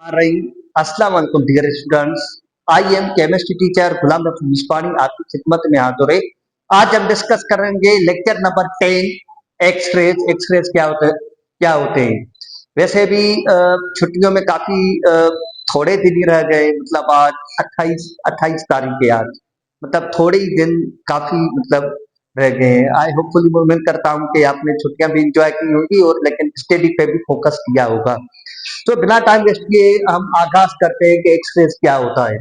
रही अस्सलाम वालेकुम dear students. I am chemistry teacher Ghulam Rafi Misbani आपकी खिदमत में हाजिर है। आज हम डिस्कस करेंगे लेक्चर नंबर 10 एक्सरेज। एक्सरेज क्या होते हैं। वैसे भी छुट्टियों में काफी थोड़े दिन ही रह गए, मतलब आज 28 तारीख है आज, मतलब थोड़े ही दिन काफी मतलब रह गए हैं। आई होपफुली मैं उम्मीद करता हूँ कि आपने छुट्टियां भी इंजॉय की होगी और लेकिन स्टडी पे भी फोकस किया होगा। तो बिना टाइम वेस्ट किए हम आगाज करते हैं कि एक्सरेज क्या होता है।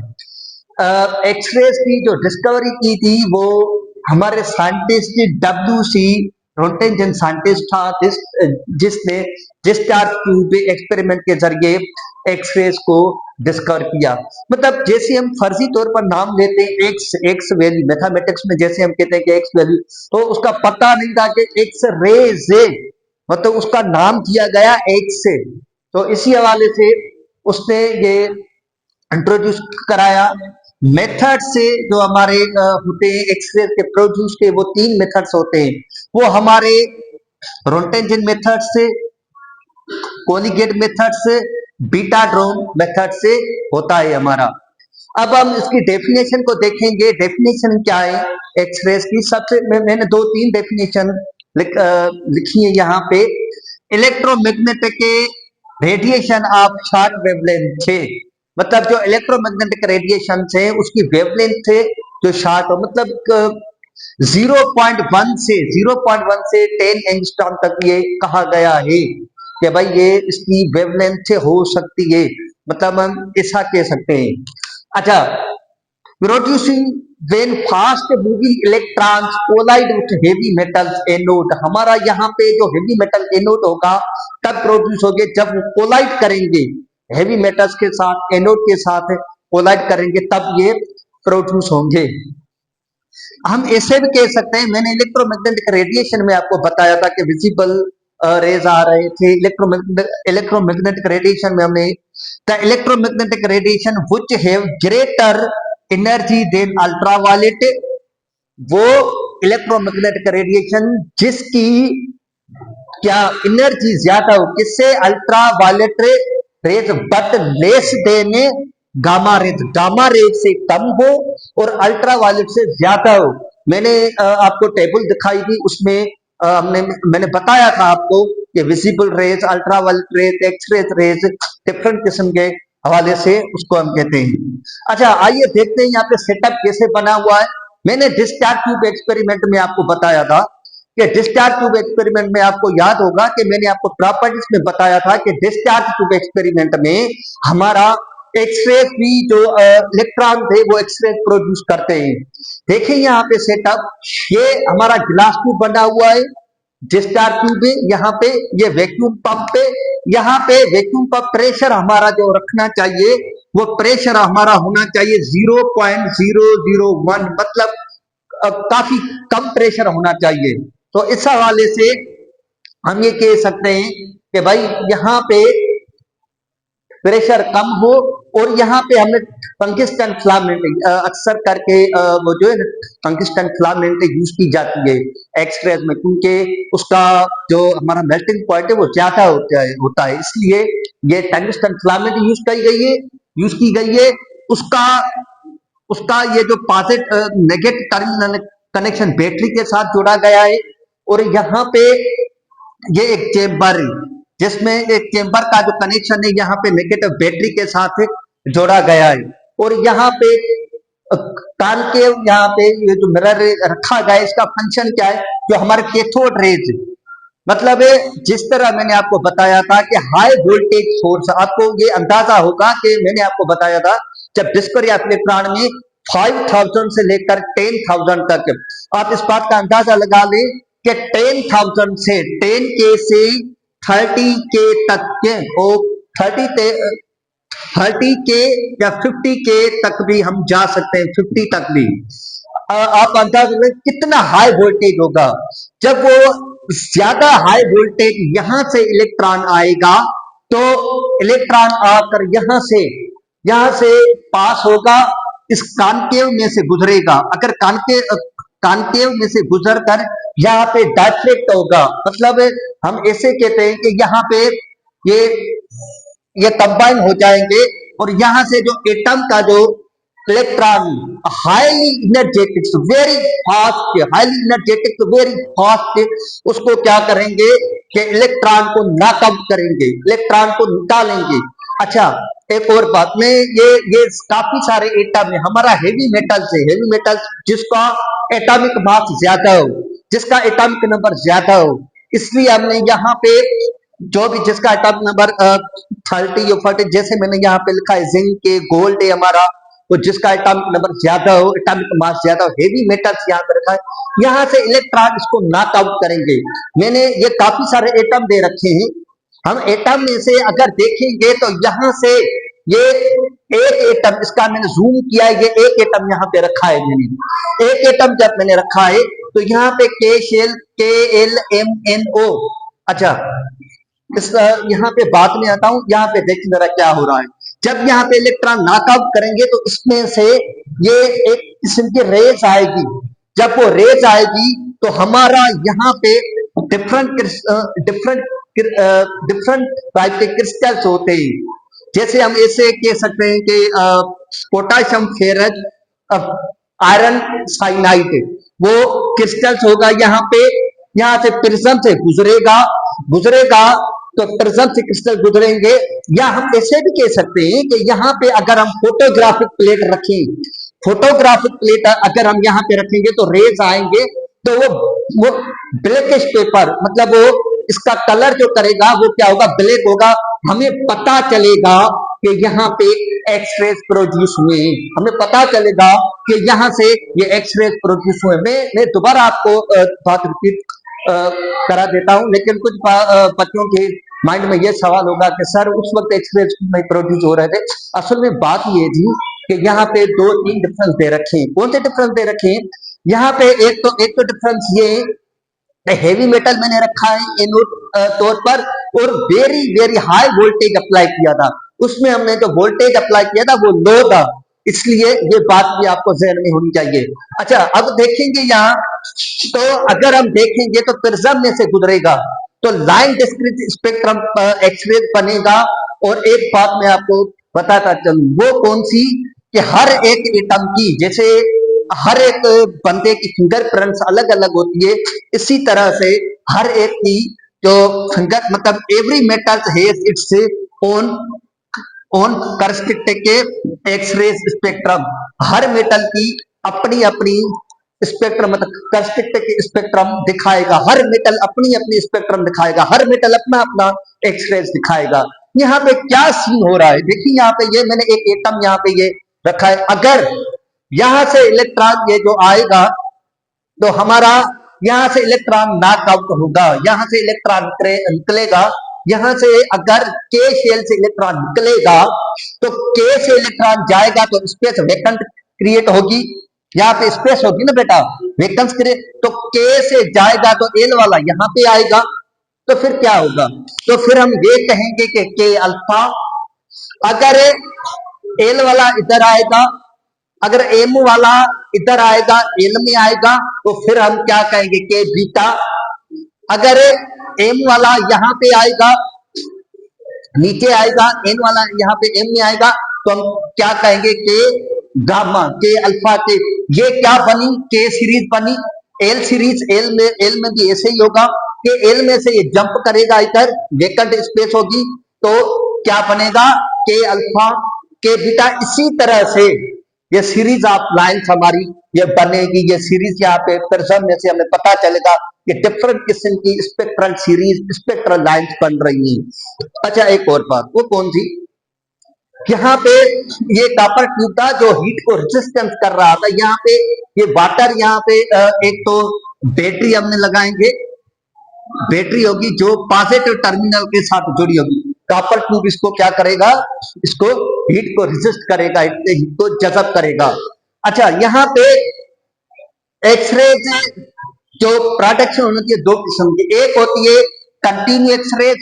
एक्सरेज की जो डिस्कवरी की थी वो हमारे साइंटिस्ट डब्ल्यू सी रोंटेंजन साइंटिस्ट था, जिसने डिस्चार्ज ट्यूब एक्सपेरिमेंट के जरिए एक्सरेज को डिस्कवर किया। मतलब जैसे हम फर्जी तौर पर नाम लेते हैं एक्स एक्स वैल्यू, मैथमेटिक्स में जैसे हम कहते हैं कि एक्स वैल्यू, तो उसका पता नहीं था कि एक्स रेज, मतलब उसका नाम किया गया एक्स से। तो इसी हवाले से उसने ये इंट्रोड्यूस कराया। मेथड से जो हमारे होते हैं एक्सरे के प्रोड्यूस के, वो 3 मेथड्स होते हैं। वो हमारे रोंटेंजन मेथड से, कोलिगेट मेथड से, बीटाड्रोन मेथड से होता है हमारा। अब हम इसकी डेफिनेशन को देखेंगे। डेफिनेशन क्या है एक्सरेज की? सबसे मैंने 2-3 डेफिनेशन लिखी है यहाँ पे। Electromagnetic radiation of short wavelength थे, मतलब जो इलेक्ट्रोमैग्नेटिक रेडिएशन है उसकी वेवलेंथ थे जो शॉर्ट हो, मतलब 0.1 से 10 एंगस्ट्रॉम तक ये कहा गया है कि भाई ये इसकी वेवलेंथ हो सकती है, मतलब हम ऐसा कह सकते हैं। अच्छा, producing when fast moving electrons collide with heavy metals anode. हमारा यहाँ पे जो हेवी मेटल एनोड होगा तब प्रोड्यूस होंगे जब वो कोलाइड करेंगे हेवी मेटल्स के साथ, एनोड के साथ कोलाइड करेंगे तब ये प्रोड्यूस होंगे। हम ऐसे भी कह सकते हैं, मैंने इलेक्ट्रोमैग्नेटिक रेडिएशन में आपको बताया था कि विजिबल रेज आ रहे थे। इलेक्ट्रोमैग्नेटिक रेडिएशन में हमने the electromagnetic radiation which have greater energy than ultraviolet, वो इलेक्ट्रोमैग्नेटिक रेडिएशन जिसकी क्या एनर्जी ज्यादा हो, किससे? Ultraviolet rays, but less than gamma rays, gamma rays से कम हो और अल्ट्रावायलेट से ज्यादा हो। मैंने आपको टेबल दिखाई थी, उसमें मैंने बताया था आपको कि visible rays, ultraviolet rays, X-rays rays different किस्म के हवाले से उसको हम कहते हैं। अच्छा, आइए देखते हैं यहाँ पे सेटअप कैसे बना हुआ है। मैंने डिस्चार्ज ट्यूब एक्सपेरिमेंट में आपको बताया था कि डिस्चार्ज ट्यूब एक्सपेरिमेंट में आपको याद होगा कि मैंने आपको प्रॉपर्टीज में बताया था कि डिस्चार्ज ट्यूब एक्सपेरिमेंट में हमारा एक्सरेज भी जो इलेक्ट्रॉन थे वो एक्सरेज प्रोड्यूस करते हैं। देखिए यहाँ पे सेटअप, ये हमारा गिलास ट्यूब बना हुआ है, डिस्चार्ज ट्यूब है, यहाँ पे ये वैक्यूम पंप है। यहाँ पे वैक्यूम पंप प्रेशर हमारा जो रखना चाहिए वो प्रेशर हमारा होना चाहिए 0.001, मतलब काफी कम प्रेशर होना चाहिए। तो इस हवाले से हम ये कह सकते हैं कि भाई यहाँ पे प्रेशर कम हो, और यहाँ पे हमने टंगस्टन फिलामेंट अक्सर करके वो जो है टंगस्टन फिलामेंट यूज की जाती है एक्सरेज में, क्योंकि उसका जो हमारा मेल्टिंग पॉइंट है वो ज्यादा होता है, इसलिए ये टंगस्टन फिलामेंट यूज की गई है। उसका उसका ये जो positive negative terminal connection battery के साथ जोड़ा गया है, और यहाँ पे ये एक चेम्बर है जिसमें एक चेम्बर का जो कनेक्शन है यहाँ पे नेगेटिव बैटरी के साथ जोड़ा गया है। और यहाँ पे कॉनकेव, यहाँ पे ये जो मिरर रखा गया है इसका फंक्शन क्या है? जो हमारे कैथोड रेज, मतलब जिस तरह मैंने आपको बताया था कि हाई वोल्टेज सोर्स, आपको ये अंदाजा होगा कि मैंने आपको बताया था जब डिस्कवरी ऑफ इलेक्ट्रॉन में 5000 से लेकर 10,000 तक, आप इस बात का अंदाजा लगा लें कि 10,000 से 10K से 30K तक के, और 30K या 50K तक भी हम जा सकते हैं, 50 तक भी। आप अंदाजा करें कितना हाई वोल्टेज होगा। जब वो ज्यादा हाई वोल्टेज यहां से इलेक्ट्रॉन आएगा तो इलेक्ट्रॉन आकर यहां से पास होगा, इस कॉनकेव में से गुजरेगा। अगर कॉनकेव में से गुजर कर यहाँ पे डायफ्लेक्ट होगा, मतलब हम ऐसे कहते हैं कि यहाँ पे ये ये कंबाइन हो जाएंगे और यहां से जो एटम का जो electron highly energetic very fast, highly energetic very fast, उसको क्या करेंगे कि इलेक्ट्रॉन को नॉकआउट करेंगे, इलेक्ट्रॉन को निकालेंगे। अच्छा, एक और बात में ये काफी सारे एटम है, हमारा हेवी मेटल से, हेवी मेटल जिसका एटॉमिक मास ज्यादा हो, जिसका एटॉमिक नंबर ज्यादा हो, इसलिए हमने यहाँ पे जो भी जिसका एटॉमिक नंबर 30 या 40, जैसे मैंने यहाँ पे लिखा है जिंक के, गोल्ड है हमारा, तो जिसका एटॉमिक नंबर ज्यादा हो, एटॉमिक मास ज्यादा हो, हेवी मेटल्स यहाँ पे रखा है, यहाँ से इलेक्ट्रॉन इसको नॉकआउट करेंगे। मैंने ये काफी सारे एटम दे रखे हैं, हम एटम में से अगर देखेंगे तो यहाँ से ये एक एटम, इसका मैंने जूम किया है, ये एक एटम यहाँ पे रखा है मैंने, एक एटम जब मैंने रखा है तो यहाँ पे के शेल के एल एम एन ओ। अच्छा, इस यहाँ पे बात में आता हूं, यहाँ पे देखिए जरा क्या हो रहा है। जब यहाँ पे इलेक्ट्रॉन नॉकआउट करेंगे तो इसमें से ये एक किस्म की रेज आएगी, जब वो रेज आएगी तो हमारा यहाँ पे डिफरेंट डिफरेंट डिफरेंट टाइप के क्रिस्टल्स होते हैं। जैसे हम ऐसे कह सकते हैं कि पोटाशियम फेरस आयरन साइनाइड, वो क्रिस्टल्स होगा यहाँ पे, यहाँ से प्रिज्म से गुजरेगा, गुजरेगा तो प्रिज्म से क्रिस्टल गुजरेंगे। या हम ऐसे भी कह सकते हैं कि यहाँ पे अगर हम फोटोग्राफिक प्लेट रखें, फोटोग्राफिक प्लेट अगर हम यहाँ पे रखेंगे तो रेज आएंगे, तो वो ब्लैकिश पेपर, मतलब वो इसका कलर जो करेगा वो क्या होगा, ब्लैक होगा। हमें पता चलेगा कि यहाँ पे एक्सरेज प्रोड्यूस हुए, हमें पता चलेगा कि यहाँ से ये एक्सरेज प्रोड्यूस हुए। मैं दोबारा आपको बात रिपीट करा देता हूं, लेकिन कुछ बच्चों के माइंड में ये सवाल होगा कि सर उस वक्त एक्सरेज में प्रोड्यूस हो रहे थे। असल में बात ये थी कि यहाँ पे 2-3 डिफरेंस दे रखे हैं। कौन से डिफरेंस दे रखे हैं यहाँ पे? एक तो डिफरेंस ये हेवी मेटल मैंने रखा है एनोड तौर पर, और very very high voltage apply किया था, उसमें हमने जो वोल्टेज अप्लाई किया था वो लो था, इसलिए ये बात भी आपको ज़हन में होनी चाहिए। अच्छा, अब देखेंगे यहाँ, तो अगर हम देखेंगे तो प्रिज्म में से गुजरेगा तो लाइन डिस्क्रीट स्पेक्ट्रम एक्सरे बनेगा। और एक बात मैं आपको बताता चलूं, वो कौन सी, कि हर एक एटम की, जैसे हर एक बंदे की फिंगरप्रिंट्स अलग अलग होती है, इसी तरह से हर एक की जो फिंगर, मतलब every metal has its own own characteristic X-ray spectrum, हर मेटल की अपनी अपनी स्पेक्ट्रम, मतलब करस्टिक स्पेक्ट्रम दिखाएगा, हर मेटल अपनी अपनी स्पेक्ट्रम दिखाएगा, हर मेटल अपना अपना एक्सरेज दिखाएगा। यहाँ पे क्या सीन हो रहा है देखिए, यहाँ पे ये मैंने एक एटम यहाँ पे ये रखा है, अगर यहां से इलेक्ट्रॉन ये जो आएगा तो हमारा यहां से इलेक्ट्रॉन नॉकआउट होगा, यहां से इलेक्ट्रॉन निकलेगा, यहां से अगर के शेल से इलेक्ट्रॉन निकलेगा तो के से इलेक्ट्रॉन जाएगा तो स्पेस वैकेंट क्रिएट होगी, यहाँ पे स्पेस होगी ना बेटा, वैकेंस क्रिएट, तो के से जाएगा तो एल वाला यहाँ पे आएगा, तो फिर क्या होगा, तो फिर हम ये कहेंगे कि के अल्फा, अगर एल वाला इधर आएगा, अगर एम वाला इधर आएगा, एल में आएगा, तो फिर हम क्या कहेंगे, के बीटा। अगर एम वाला यहाँ पे आएगा, नीचे आएगा, एन वाला यहाँ पे एम में आएगा, तो हम क्या कहेंगे, के गामा, के अल्फा। के ये क्या बनी, के सीरीज बनी, एल सीरीज। एल में भी ऐसे ही होगा कि एल में से ये जंप करेगा इधर, वेकेंट स्पेस होगी, तो क्या बनेगा, के अल्फा के बीटा। इसी तरह से ये सीरीज ऑफ लाइन्स हमारी ये बनेगी, ये सीरीज यहाँ पे प्रिज्म में से हमें पता चलेगा कि डिफरेंट किस्म की स्पेक्ट्रल सीरीज, स्पेक्ट्रल लाइन्स बन रही हैं। अच्छा, एक और बात, वो कौन सी, यहाँ पे ये कॉपर ट्यूब था जो हीट को रेजिस्टेंस कर रहा था, यहाँ पे ये वाटर, यहाँ पे एक तो बैटरी हमने लगाएंगे, बैटरी होगी जो पॉजिटिव टर्मिनल के साथ जुड़ी होगी, कॉपर ट्यूब इसको क्या करेगा, इसको हीट को रेजिस्ट करेगा, हीट को जज़ब करेगा। अच्छा, यहाँ पे एक्सरे जो प्रोडक्शन होती है दो किस्म की, एक होती है कंटिन्यू एक्सरे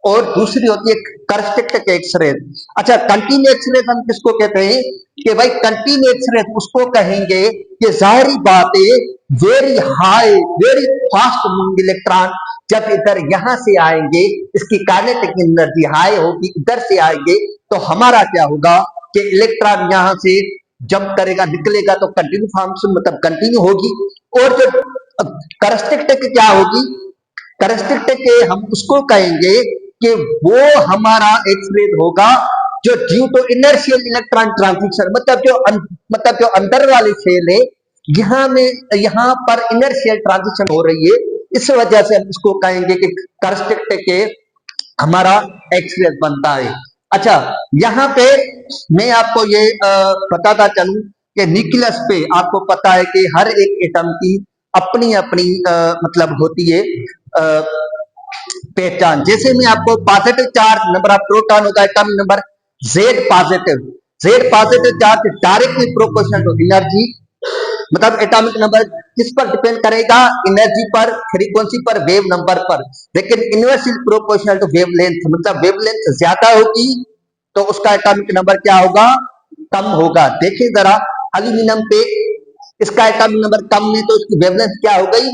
और दूसरी होती है करस्टिक एक्सरे। अच्छा, कंटिन्यू एक्सरे हम किसको कहते हैं कि भाई कंटिन्यू एक्सरे उसको कहेंगे कि जाहिरी बात है very high very fast moving electron जब इधर यहां से आएंगे, इसकी काइनेटिक एनर्जी हाई होगी, इधर से आएंगे तो हमारा क्या होगा कि इलेक्ट्रॉन यहां से जंप करेगा, निकलेगा तो कंटिन्यू फॉर्मेशन मतलब कंटिन्यू होगी। और जो करस्टिक क्या होगी, करस्टिक हम उसको कहेंगे कि वो हमारा एक्सरे होगा जो due to inertial electron transition, मतलब जो अंदर वाली सेल है यहाँ में, यहाँ पर इनर्शियल ट्रांजिशन हो रही है, इस वजह से हम इसको कहेंगे कि करस्टिक के हमारा एक्सरे बनता है। अच्छा, यहाँ पे मैं आपको ये बताता चलूं कि न्यूक्लियस पे आपको पता है कि हर एक एटम की अपनी अपनी मतलब होती है पहचान। जैसे मैं आपको positive charge number of proton होता है atom number Z positive charge directly proportional to energy, मतलब एटॉमिक नंबर किस पर डिपेंड करेगा, एनर्जी पर, फ्रीक्वेंसी पर, वेव नंबर पर। लेकिन इनवर्सली प्रोपोर्शनल टू वेवलेंथ, मतलब वेवलेंथ ज्यादा होगी तो उसका एटॉमिक नंबर क्या होगा, कम होगा। देखिए जरा एल्यूमिनियम पे इसका एटॉमिक नंबर कम है तो उसकी वेवलेंथ क्या हो गई,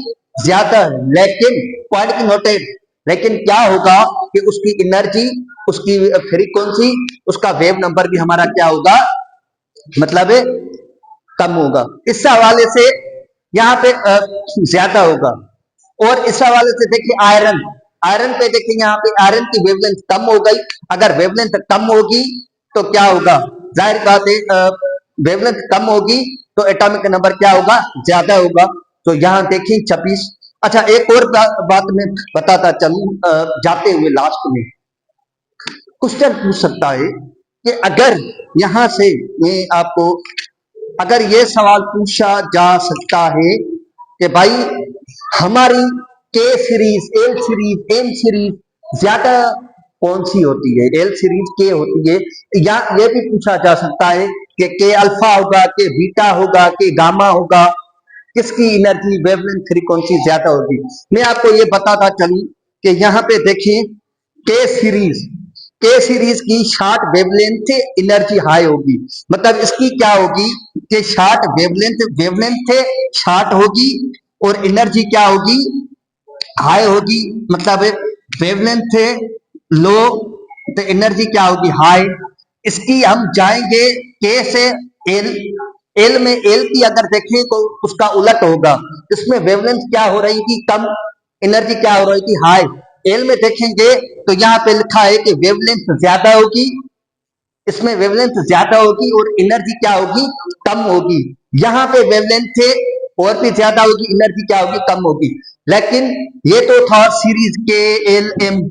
ज्यादा। लेकिन पॉइंट की नोटेड, लेकिन क्या होगा कि उसकी एनर्जी, उसकी फ्रीक्वेंसी, उसका वेव नंबर भी हमारा क्या होगा, मतलब कम होगा। इस हवाले से यहाँ पे ज्यादा होगा। और इस हवाले से देखिए आयरन, आयरन पे देखिए यहाँ पे आयरन की वेवलेंथ कम हो गई। अगर वेवलेंथ कम होगी तो क्या होगा, जाहिर बात है वेवलेंथ कम होगी तो एटॉमिक नंबर क्या होगा, ज्यादा होगा। तो यहाँ देखिए 26। अच्छा, एक और बात मैं बताता चलूं जाते हुए लास्ट में, क्वेश्चन पूछ सकता है कि अगर यहां से मैं आपको, अगर ये सवाल पूछा जा सकता है कि भाई हमारी K series, L series, M series ज्यादा कौन सी होती है, एल सीरीज के होती है, या ये भी पूछा जा सकता है कि के अल्फा होगा, के बीटा होगा, के गामा होगा, किसकी एनर्जी वेवलेंथ फ्रीक्वेंसी ज्यादा होगी। मैं आपको ये बताता चलूं कि यहाँ पे देखिए के सीरीज की शॉर्ट वेवलेंथ एनर्जी हाई होगी, मतलब इसकी क्या होगी कि शॉर्ट वेवलेंथ शॉर्ट होगी और एनर्जी क्या होगी, हाई होगी। मतलब वेवलेंथ लो तो एनर्जी क्या होगी, हाई। इसकी हम जाएंगे के से एल, एल में एल की अगर देखें तो उसका उलट होगा, इसमें वेवलेंथ क्या हो रही थी, कम, एनर्जी क्या हो रही थी, हाई। एल में देखेंगे तो यहाँ पे लिखा है कि वेवलेंथ ज्यादा होगी, इसमें वेवलेंथ ज्यादा होगी और एनर्जी क्या होगी, कम होगी। यहाँ पे वेवलेंथ और भी ज्यादा होगी, एनर्जी क्या होगी, कम होगी। लेकिन ये तो था सीरीज के एल एम।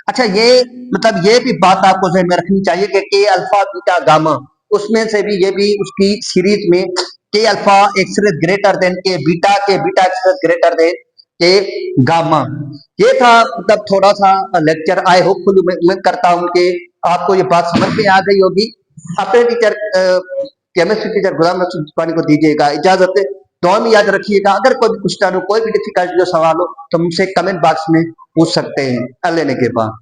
अच्छा, ये मतलब ये भी बात आपको ध्यान में रखनी चाहिए कि के अल्फा बीटा गामा, उसमें से भी ये भी उसकी सीरीज में के अल्फा एक्सरेस ग्रेटर देन के बीटा एक्सरेस ग्रेटर देन के गामा। ये था मतलब थोड़ा सा लेक्चर। आई होपफुली मैं उम्मीद करता हूं कि आपको ये बात समझ में आ गई होगी। अपने teacher chemistry teacher Ghulam Nabi Subhani को दीजिएगा इजाजत। दुआ में याद रखिएगा, अगर कोई भी क्वेश्चन हो, कोई भी डिफिकल्ट जो सवाल हो तो मुझसे कमेंट बॉक्स में पूछ सकते हैं। अल्लाह ने के बाद